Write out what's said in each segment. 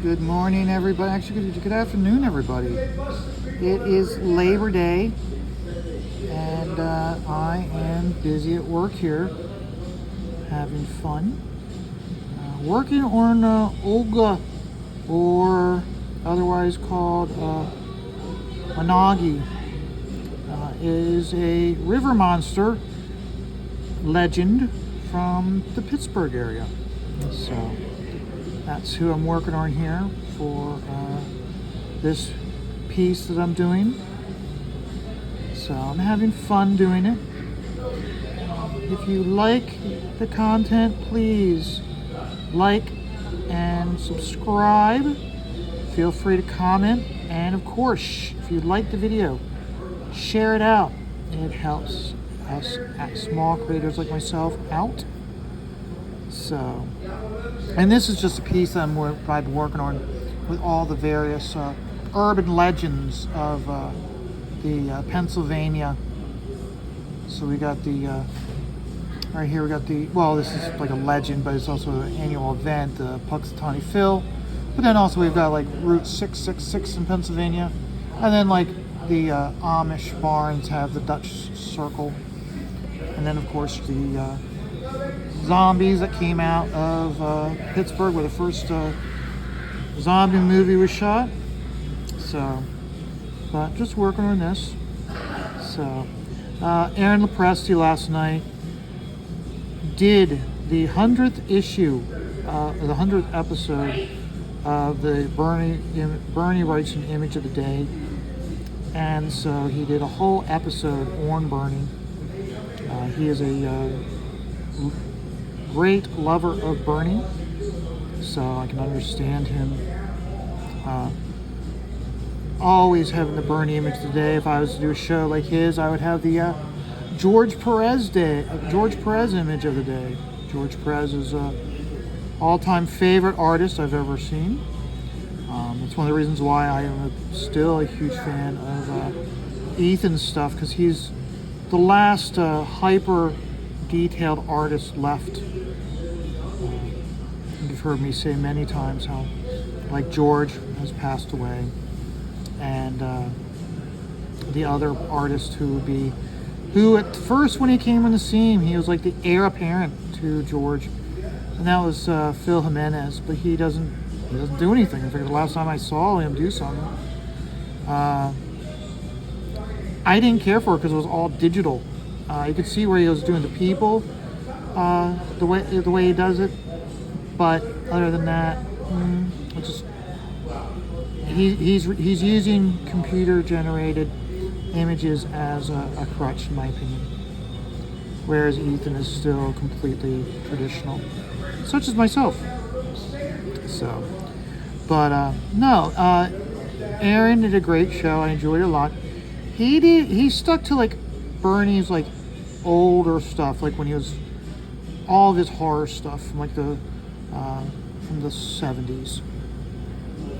Good morning, everybody. Actually, good afternoon, everybody. It is Labor Day, and I am busy at work here, having fun. Working on Olga, or otherwise called Managi, is a river monster legend from the Pittsburgh area. So that's who I'm working on here for this piece that I'm doing. So I'm having fun doing it. If you like the content, please like and subscribe. Feel free to comment. And of course, if you like the video, share it out. It helps us small creators like myself out. So, and this is just a piece that I've been working on with all the various urban legends of the Pennsylvania. So we got the right here. We got this is like a legend, but it's also an annual event, the Punxsutawney Phil. But then also we've got like Route 666 in Pennsylvania, and then like the Amish barns have the Dutch Circle, and then of course the zombies that came out of Pittsburgh, where the first zombie movie was shot. So, but just working on this. So, Aaron Lopresti last night did the 100th issue, the 100th episode of the Bernie Writes an Image of the Day, and so he did a whole episode on Bernie. He is a great lover of Bernie, so I can understand him always having the Bernie image today. If I was to do a show like his, I would have the George Perez image of the day. George Perez is all-time favorite artist I've ever seen. It's one of the reasons why I am still a huge fan of Ethan's stuff, because he's the last hyper detailed artist left. You've heard me say many times how, like, George has passed away, and the other artist who at first when he came on the scene, he was like the heir apparent to George, and that was Phil Jimenez, but he doesn't do anything. In fact, the last time I saw him do something, I didn't care for it because it was all digital. You could see where he was doing the people, the way he does it, but other than that, it's just he's using computer generated images as a crutch, in my opinion. Whereas Ethan is still completely traditional, such as myself. So, but Aaron did a great show. I enjoyed it a lot. He stuck to like Bernie's like older stuff, like when he was all of his horror stuff from like the 70s.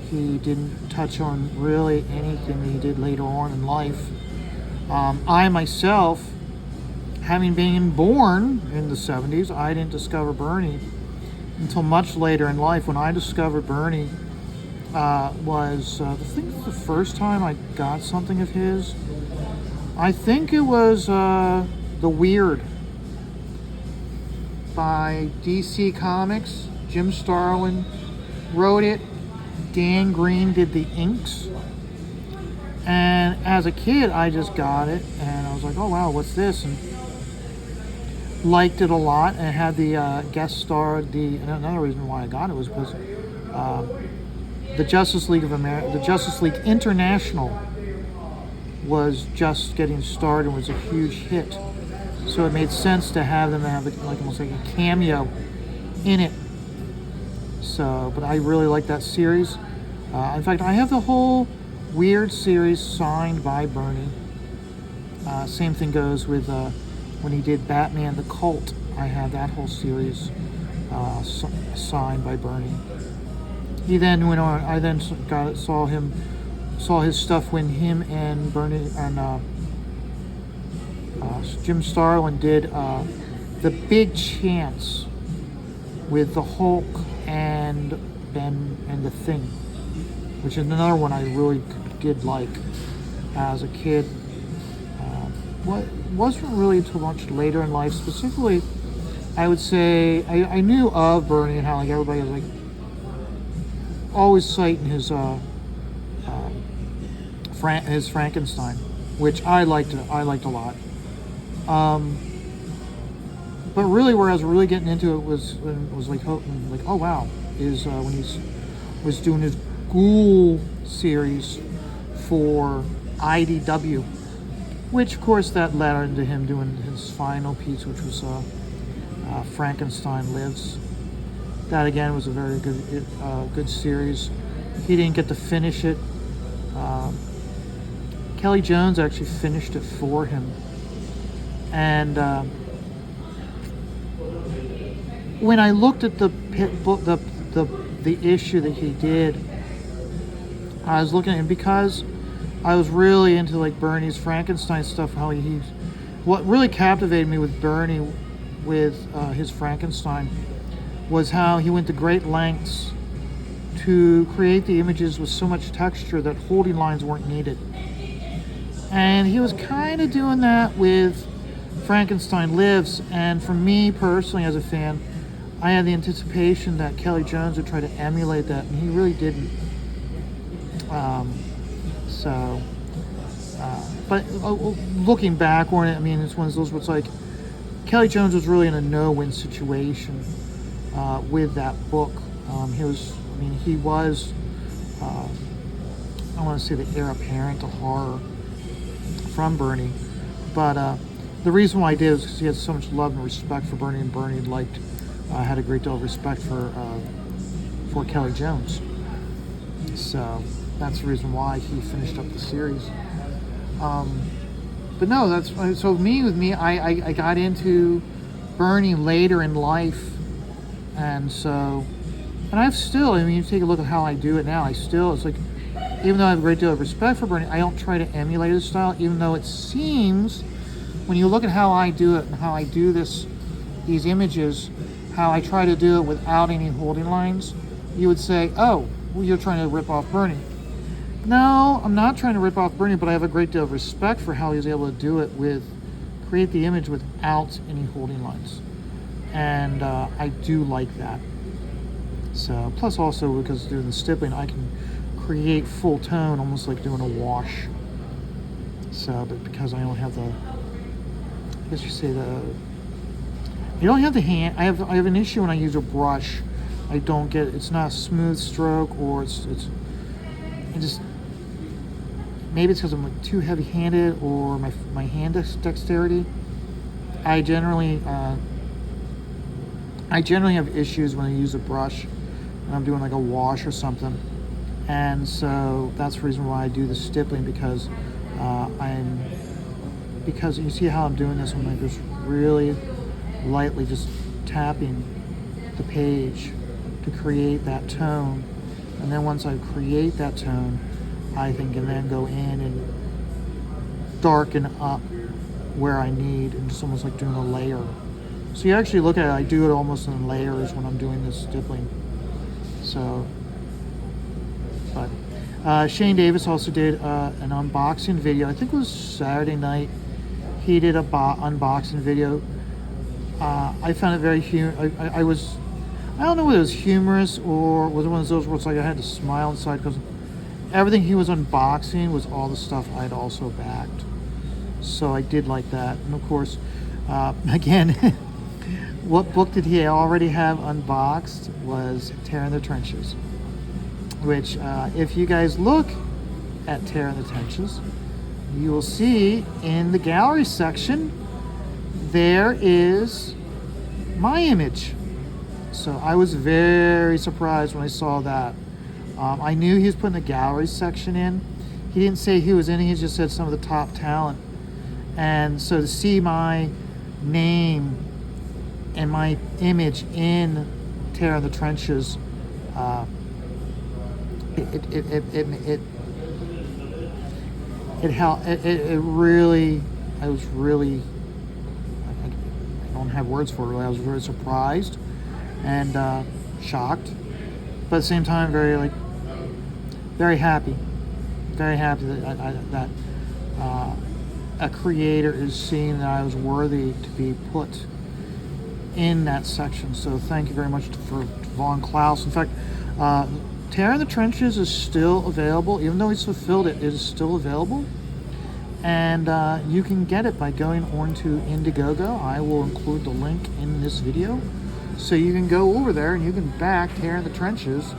He didn't touch on really anything that he did later on in life. I myself, having been born in the 70s, I didn't discover Bernie until much later in life. When I discovered Bernie was I think the first time I got something of his, I think it was The Weird by DC Comics. Jim Starlin wrote it. Dan Green did the inks. And as a kid, I just got it, and I was like, oh wow, what's this? And liked it a lot, and it had the guest star. Another reason why I got it was because the Justice League International was just getting started and was a huge hit. So it made sense to have them have like almost like a cameo in it. So, but I really like that series. In fact, I have the whole Weird series signed by Bernie. Same thing goes with when he did Batman the Cult. I have that whole series signed by Bernie. He then went on. I then saw his stuff when him and Bernie and Jim Starlin did The Big Chance with the Hulk and and The Thing, which is another one I really did like as a kid. What wasn't really too much later in life. Specifically, I would say I knew of Bernie and how like everybody was like always citing his Frankenstein, which I liked a lot. But really, where I was really getting into it was when it was like oh wow, is when he was doing his Ghoul series for IDW, which of course that led into him doing his final piece, which was Frankenstein Lives. That again was a very good series. He didn't get to finish it. Kelly Jones actually finished it for him, and when I looked at the issue that he did, I was looking at it because I was really into like Bernie's Frankenstein stuff. What really captivated me with Bernie, with his Frankenstein, was how he went to great lengths to create the images with so much texture that holding lines weren't needed. And he was kind of doing that with Frankenstein Lives. And for me personally, as a fan, I had the anticipation that Kelly Jones would try to emulate that, and he really didn't. But looking back on it, I mean, it's one of those where it's like Kelly Jones was really in a no-win situation with that book. He was, I want to say, the heir apparent to horror from Bernie, but the reason why I did is because he had so much love and respect for Bernie, and Bernie had a great deal of respect for Kelly Jones. So that's the reason why he finished up the series. But no, with me, I got into Bernie later in life, and I've still, I mean, you take a look at how I do it now, it's like, even though I have a great deal of respect for Bernie, I don't try to emulate his style, even though it seems, when you look at how I do it and how I do these images, how I try to do it without any holding lines, you would say, oh, well, you're trying to rip off Bernie. No, I'm not trying to rip off Bernie, but I have a great deal of respect for how he's able to do it create the image without any holding lines. And I do like that. So, plus also because doing the stippling, I can create full tone, almost like doing a wash. So, but because I don't have you don't have the hand. I have an issue when I use a brush. I don't get it's not a smooth stroke, or maybe it's because I'm too heavy-handed, or my hand dexterity. I generally have issues when I use a brush when I'm doing like a wash or something, and so that's the reason why I do the stippling, because you see how I'm doing this when I'm just really lightly just tapping the page to create that tone, and then once I create that tone, I can then go in and darken up where I need, and just almost like doing a layer. So you actually look at it, I do it almost in layers when I'm doing this stippling. So, but Shane Davis also did an unboxing video. I think it was Saturday night. He did a unboxing video. I found it very I don't know whether it was humorous or was it one of those where it's like I had to smile inside, because everything he was unboxing was all the stuff I'd also backed. So I did like that. And of course, again, what book did he already have unboxed was Terror in the Trenches, which if you guys look at Terror in the Trenches, you will see in the gallery section there is my image. So I was very surprised when I saw that. I knew he was putting the gallery section in. He didn't say who was in it, he just said some of the top talent. And so to see my name and my image in Terror in the Trenches, it really, I don't have words for it really. I was very surprised and shocked, but at the same time, very happy that a creator is seeing that I was worthy to be put in that section. So thank you very much for Vaughn Klaus. In fact, Terror in the Trenches is still available. Even though he's fulfilled it, it is still available. And you can get it by going on to Indiegogo. I will include the link in this video. So you can go over there and you can back Terror in the Trenches.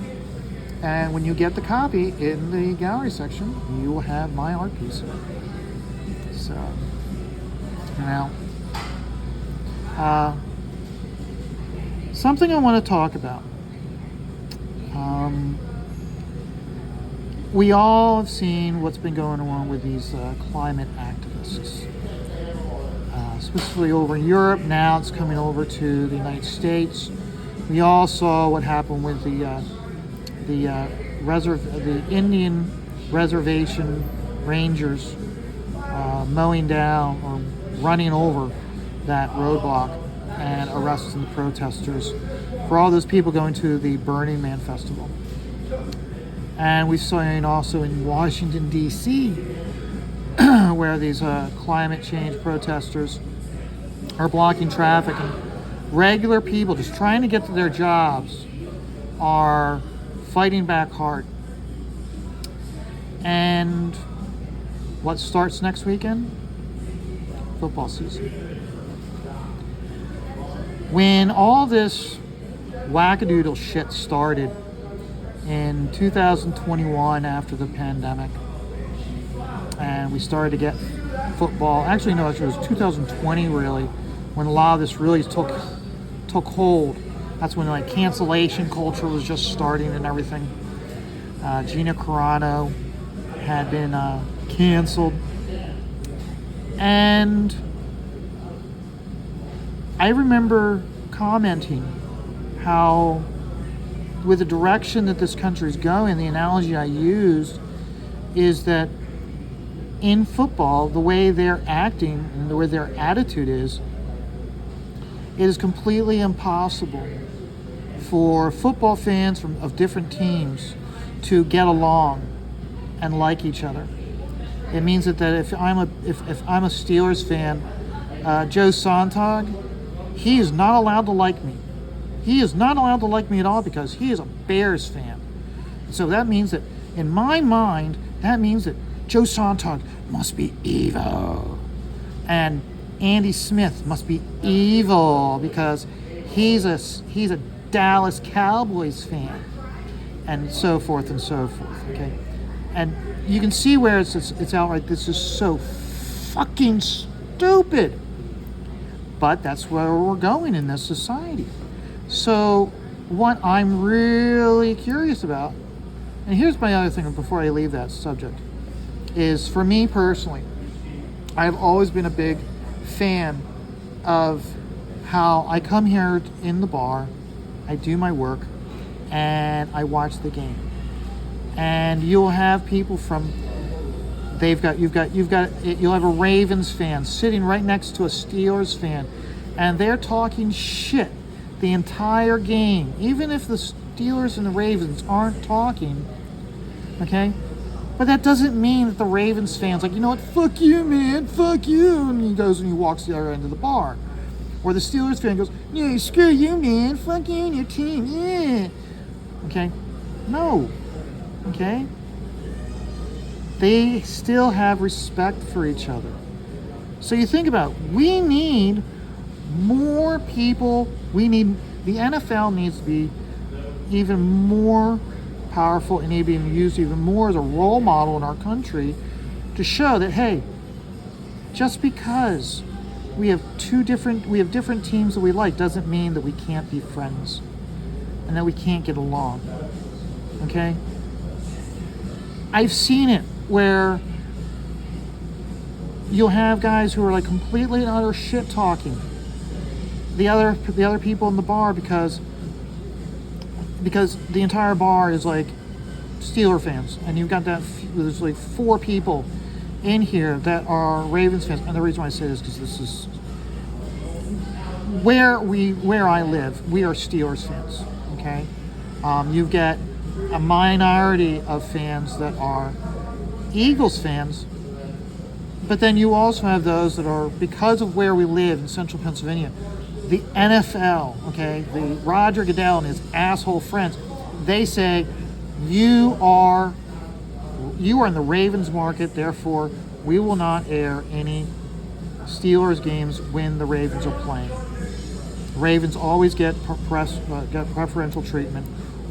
And when you get the copy in the gallery section, you will have my art piece. So, now, something I want to talk about. We all have seen what's been going on with these climate activists, specifically over in Europe. Now it's coming over to the United States. We all saw what happened with the Indian reservation rangers mowing down or running over that roadblock and arresting the protesters for all those people going to the Burning Man festival. And we saw it also in Washington, D.C., where these climate change protesters are blocking traffic, and regular people just trying to get to their jobs are fighting back hard. And what starts next weekend? Football season. When all this wackadoodle shit started in 2021 after the pandemic, and we started to get football, actually no, it was 2020 really, when a lot of this really took hold. That's when like cancellation culture was just starting and everything. Gina Carano had been canceled, and I remember commenting how, with the direction that this country is going, the analogy I used is that in football, the way they're acting and the way their attitude is, it is completely impossible for football fans of different teams to get along and like each other. It means that if I'm a Steelers fan, Joe Sontag, he is not allowed to like me. He is not allowed to like me at all because he is a Bears fan. So that means that, in my mind, that means that Joe Sontag must be evil. And Andy Smith must be evil because he's a Dallas Cowboys fan. And so forth and so forth, okay? And you can see where it's outright, this is so fucking stupid. But that's where we're going in this society. So what I'm really curious about, and here's my other thing before I leave that subject, is for me personally, I've always been a big fan of how I come here in the bar, I do my work, and I watch the game. And you'll have people from, you'll have a Ravens fan sitting right next to a Steelers fan, and they're talking shit the entire game, even if the Steelers and the Ravens aren't talking, okay? But that doesn't mean that the Ravens fans like, you know what, fuck you, man, fuck you, and he goes and he walks the other end of the bar. Or the Steelers fan goes, yeah, screw you, man, fuck you and your team, yeah. Okay? No. Okay? They still have respect for each other. So you think about it, we need more people. The NFL needs to be even more powerful and need to be used even more as a role model in our country to show that, hey, just because we have different teams that we like doesn't mean that we can't be friends and that we can't get along. Okay? I've seen it where you'll have guys who are like completely and utter shit talking the other people in the bar because the entire bar is like Steeler fans, and you've got there's like 4 people in here that are Ravens fans. And the reason why I say this is because this is where I live. We are Steelers fans, okay? You get a minority of fans that are Eagles fans, but then you also have those that are, because of where we live in central Pennsylvania, the NFL, okay, the Roger Goodell and his asshole friends, they say you are in the Ravens market, therefore we will not air any Steelers games when the Ravens are playing. Ravens always get preferential treatment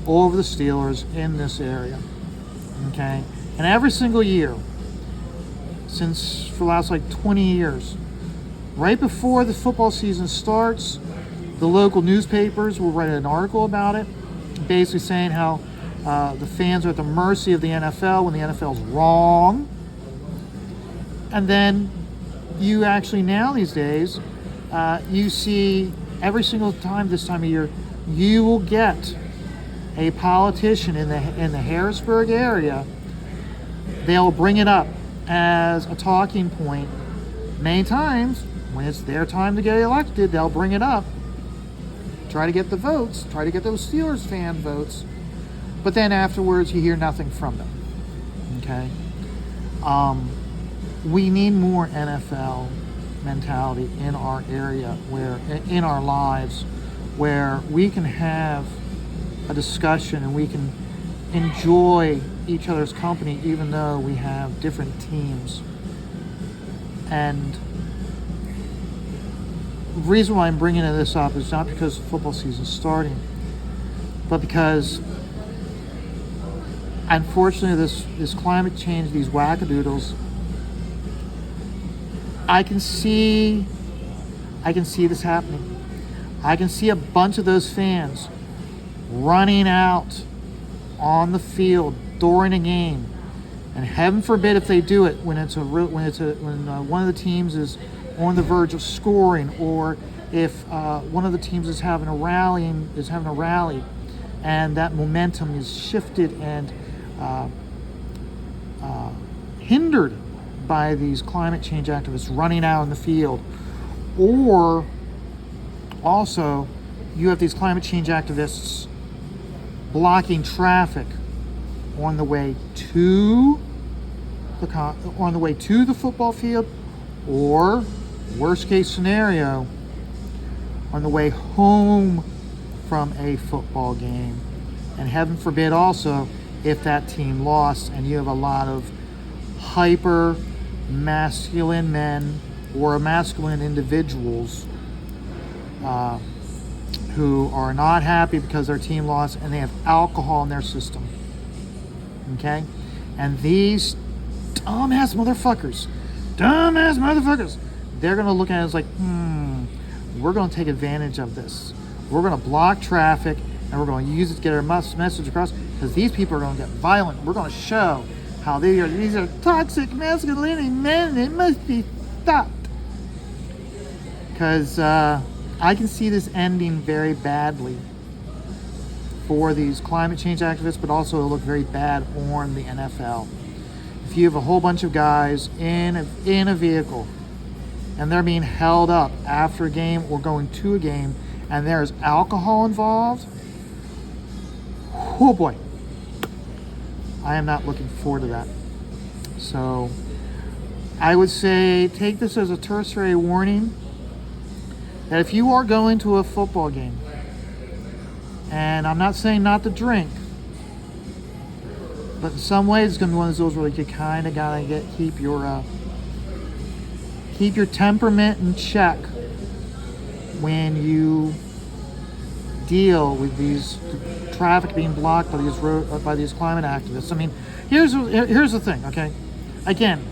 over the Steelers in this area, okay? And every single year, since for the last like 20 years, right before the football season starts, the local newspapers will write an article about it, basically saying how the fans are at the mercy of the NFL when the NFL is wrong. And then you actually now these days, you see every single time this time of year, you will get a politician in the Harrisburg area. They'll bring it up as a talking point. Many times, when it's their time to get elected, they'll bring it up, try to get the votes, try to get those Steelers fan votes, but then afterwards you hear nothing from them. Okay? We need more NFL mentality in our area, in our lives, where we can have a discussion and we can enjoy each other's company even though we have different teams. And the reason why I'm bringing this up is not because football season is starting, but because unfortunately this climate change, these wackadoodles, I can see this happening. I can see a bunch of those fans running out on the field during a game, and heaven forbid if they do it when one of the teams is on the verge of scoring, or if one of the teams is having a rally, and that momentum is shifted and hindered by these climate change activists running out in the field. Or also you have these climate change activists blocking traffic on the way to the football field, or worst case scenario, on the way home from a football game. And heaven forbid also if that team lost and you have a lot of hyper masculine men or masculine individuals who are not happy because their team lost and they have alcohol in their system. Okay? And these dumbass motherfuckers, they're going to look at it as like, we're going to take advantage of this. We're going to block traffic and we're going to use it to get our message across, because these people are going to get violent. We're going to show how these are toxic masculinity men, and it must be stopped. Because I can see this ending very badly for these climate change activists, but also it'll look very bad on the NFL. If you have a whole bunch of guys in a vehicle and they're being held up after a game or going to a game and there's alcohol involved, oh boy, I am not looking forward to that. So I would say take this as a tertiary warning that if you are going to a football game, and I'm not saying not to drink, but in some ways it's going to be one of those where you kind of got to keep your temperament in check when you deal with these traffic being blocked by these climate activists. I mean, here's the thing, okay? Again,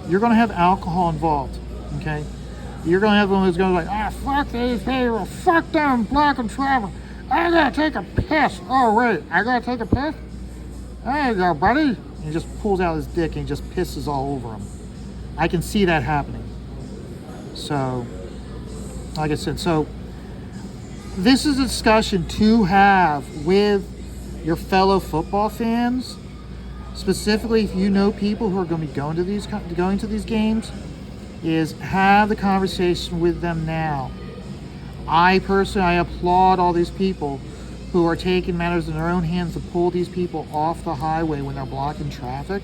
you're going to have alcohol involved, okay? You're going to have one who's going to be like, fuck these people, fuck them, blocking traffic. I got to take a piss. Oh, wait, I got to take a piss? There you go, buddy. And he just pulls out his dick and he just pisses all over him. I can see that happening. So, like I said, this is a discussion to have with your fellow football fans, specifically if you know people who are going to be going to these games, is have the conversation with them now. I personally applaud all these people who are taking matters in their own hands to pull these people off the highway when they're blocking traffic.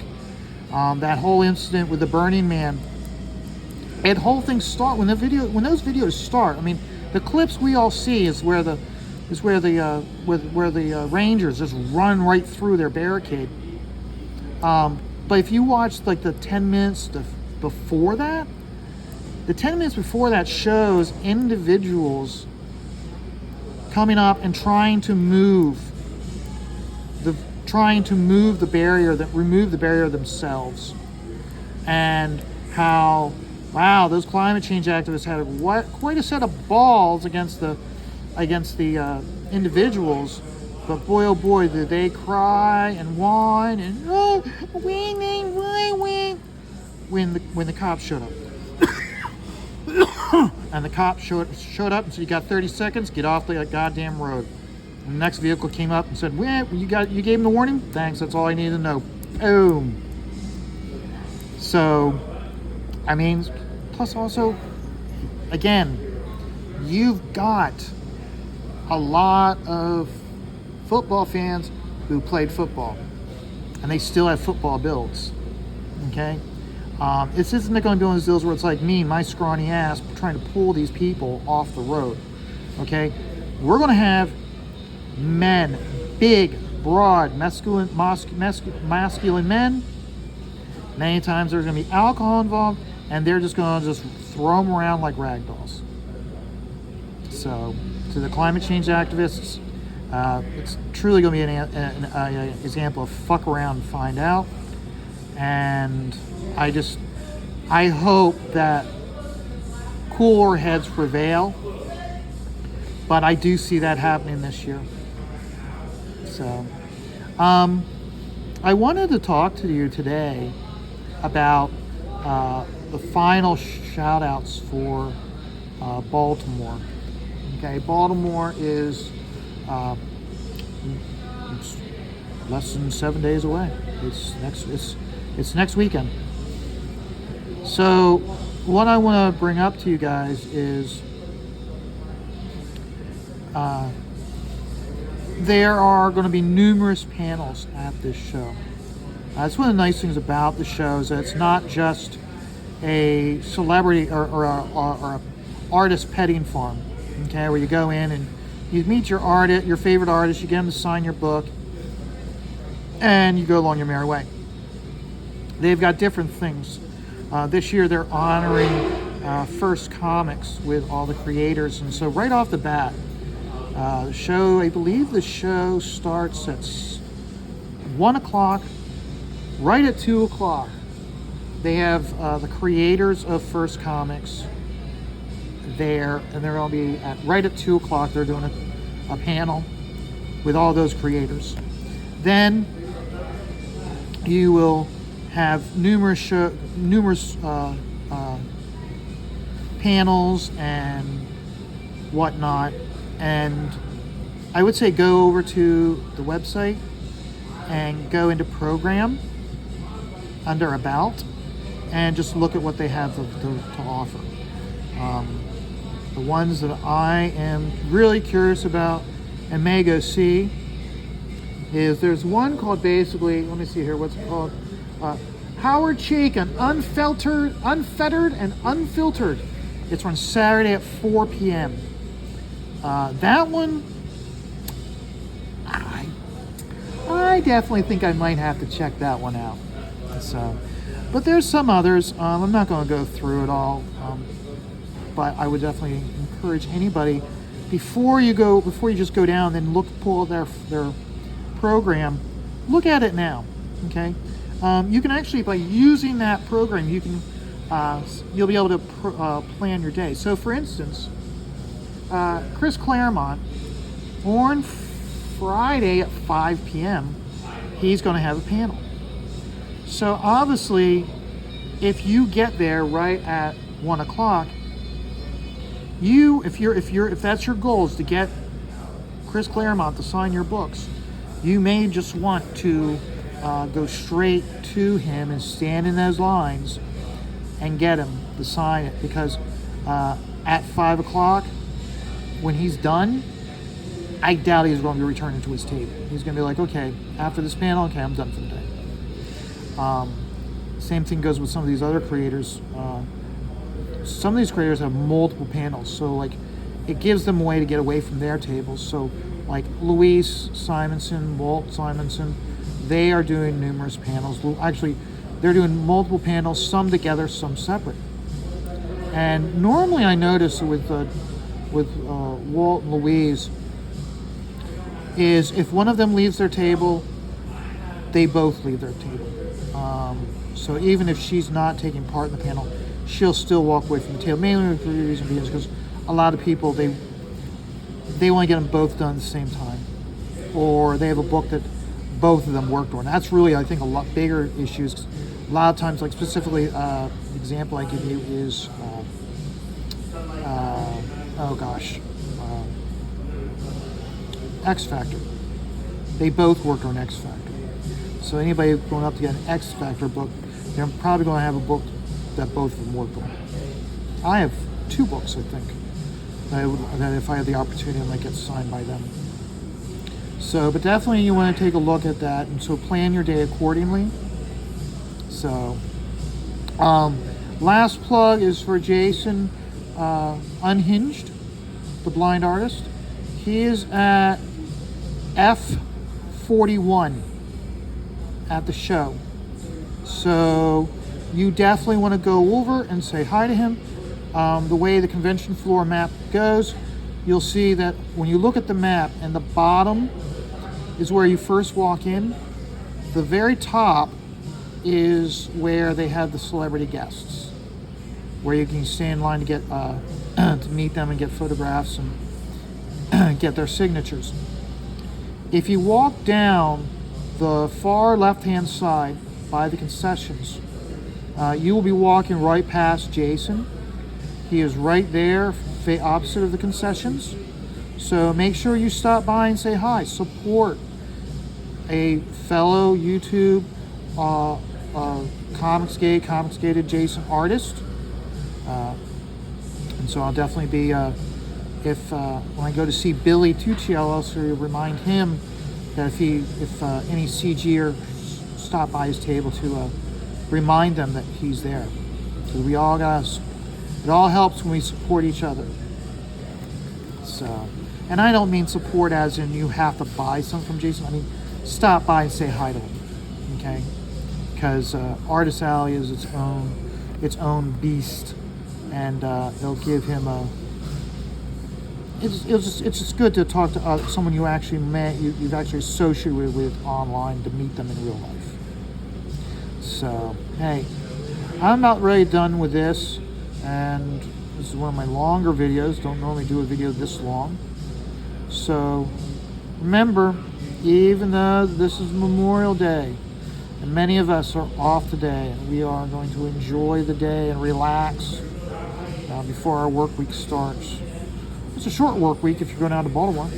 That whole incident with the Burning Man, that whole thing start when those videos start. I mean, the clips we all see is where the Rangers just run right through their barricade. But if you watch like the 10 minutes before that, the 10 minutes before that shows individuals coming up and trying to move the barrier, remove the barrier themselves, and how, wow, those climate change activists had quite a set of balls against the individuals. But boy, oh boy, did they cry and whine and when the cops showed up. And the cops showed up and said, "You got 30 seconds. Get off the goddamn road." And the next vehicle came up and said, "Well, you gave him the warning. Thanks. That's all I needed to know." Boom. So, I mean, plus also, again, you've got a lot of football fans who played football, and they still have football builds. Okay. This isn't going to be one of those deals where it's like me, my scrawny ass, trying to pull these people off the road. Okay? We're going to have men, big, broad, masculine men. Many times there's going to be alcohol involved, and they're just going to just throw them around like rag dolls. So, to the climate change activists, it's truly going to be an example of fuck around and find out. And I hope that cooler heads prevail, but I do see that happening this year. So, I wanted to talk to you today about the final shout outs for Baltimore. Okay, Baltimore is it's less than 7 days away. It's next weekend. So what I want to bring up to you guys is there are going to be numerous panels at this show. That's one of the nice things about the show, is that it's not just a celebrity or a artist petting farm, okay, where you go in and you meet your favorite artist, you get them to sign your book, and you go along your merry way. They've got different things. This year they're honoring First Comics with all the creators, and so right off the bat, the show, I believe the show starts at 1 o'clock. Right at 2 o'clock, they have the creators of First Comics there, and they're going to be right at 2 o'clock. They're doing a panel with all those creators. Then you will have numerous panels and whatnot, and I would say go over to the website and go into program under About and just look at what they have to offer. The ones that I am really curious about and may go see is there's one called, basically, let me see here, what's it called? Howard Chaykin, Unfettered and Unfiltered. It's on Saturday at 4 p.m. That one, I definitely think I might have to check that one out. So, but there's some others. I'm not going to go through it all, but I would definitely encourage anybody, before you just go down and pull their program, look at it now. Okay, you can actually, by using that program, you'll be able to plan your day. So, for instance, Chris Claremont on Friday at 5 p.m. he's going to have a panel. So obviously, if you get there right at 1 o'clock, if that's your goal, is to get Chris Claremont to sign your books, you may just want to go straight to him and stand in those lines and get him to sign it, because at 5 o'clock, when he's done, I doubt he's going to be returning to his table. He's going to be like, okay, after this panel, okay, I'm done for the day. Same thing goes with some of these other creators. Some of these creators have multiple panels, so like it gives them a way to get away from their tables. So like Louise Simonson, Walt Simonson, they are doing numerous panels. Actually, they're doing multiple panels, some together, some separate. And normally I notice with Walt and Louise is if one of them leaves their table, they both leave their table. So even if she's not taking part in the panel, she'll still walk away from the table, mainly for the reason being because a lot of people, they want to get them both done at the same time. Or they have a book that both of them worked on. That's really, I think, a lot bigger issues. A lot of times, like specifically, the example I give you is, X Factor. They both worked on X Factor. So anybody going up to get an X Factor book, they're probably going to have a book that both of them worked on. I have 2 books, I think, that if I had the opportunity, I might get signed by them. So, but definitely you want to take a look at that, and so plan your day accordingly. So, last plug is for Jason Unhinged, the blind artist. He is at F41 at the show. So you definitely want to go over and say hi to him. The way the convention floor map goes, you'll see that when you look at the map, and the bottom is where you first walk in. The very top is where they have the celebrity guests, where you can stay in line to get to meet them and get photographs and get their signatures. If you walk down the far left-hand side by the concessions, you will be walking right past Jason. He is right there, opposite of the concessions. So make sure you stop by and say hi. Support a fellow YouTube Comicsgate adjacent artist. And so I'll definitely be, when I go to see Billy Tucci, I'll also remind him that if any CGer stop by his table to remind them that he's there. So we all it all helps when we support each other. So, and I don't mean support as in you have to buy something from Jason. I mean, stop by and say hi to him, okay? Because Artist Alley is its own beast, and it'll give him a. It's just good to talk to someone you actually met, you've actually associated with online, to meet them in real life. So, hey, I'm about ready done with this, and this is one of my longer videos. Don't normally do a video this long. So, remember, even though this is Memorial Day, and many of us are off today, and we are going to enjoy the day and relax before our work week starts. It's a short work week if you're going out to Baltimore.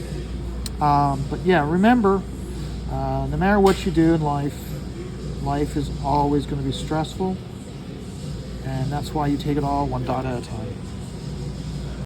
But yeah, remember, no matter what you do in life is always going to be stressful. And that's why you take it all one dot at a time.